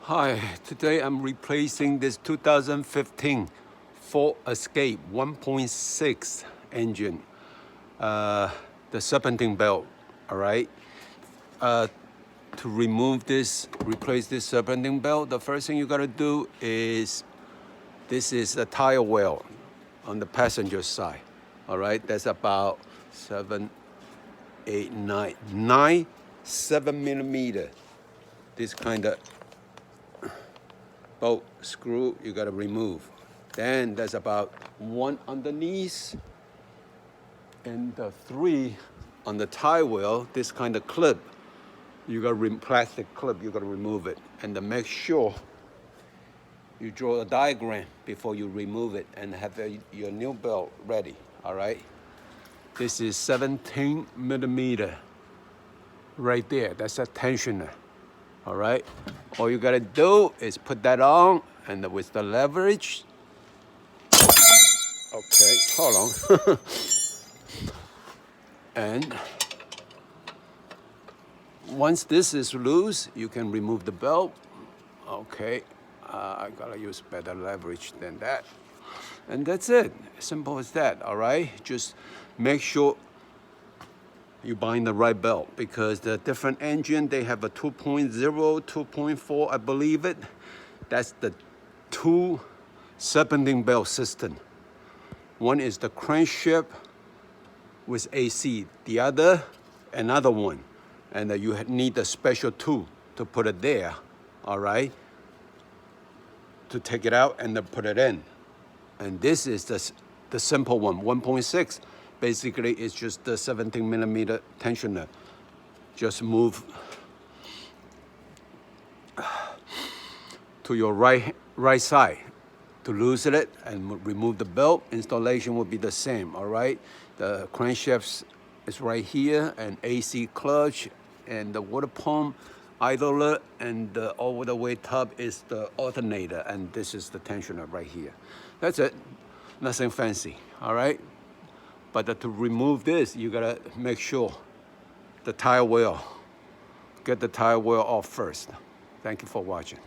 Hi, today I'm replacing this 2015 Ford Escape 1.6 engine, the Serpentine belt, all right? To remove this, replace this Serpentine belt, the first thing you gotta do is, this is a tire well on the passenger side, all right? That's about 7 millimeter. This kind of bolt screw you gotta remove. Then there's about 1 underneath and the 3 on the tire wheel. This kind of clip, you got plastic clip, you gotta remove it. And to make sure you draw a diagram before you remove it and have your new belt ready, all right? This is 17 millimeter right there. That's a tensioner. All right, all you gotta do is put that on, and with the leverage, okay, hold on. And once this is loose, you can remove the belt. Okay, I gotta use better leverage than that. And that's it, simple as that, all right? Just make sure you bind the right belt, because the different engine, they have a 2.0, 2.4, I believe it. That's the 2 Serpentine belt system. One is the crankshaft with AC, the other, another one. And you need a special tool to put it there, all right? To take it out and then put it in. And this is the simple one, 1.6. Basically, it's just the 17 millimeter tensioner. Just move to your right side to loosen it and remove the belt. Installation will be the same, all right? The crankshaft is right here, and AC clutch, and the water pump, idler, and the over the way tub is the alternator, and this is the tensioner right here. That's it, nothing fancy, all right? But to remove this, you gotta make sure the tire wheel, get the tire wheel off first. Thank you for watching.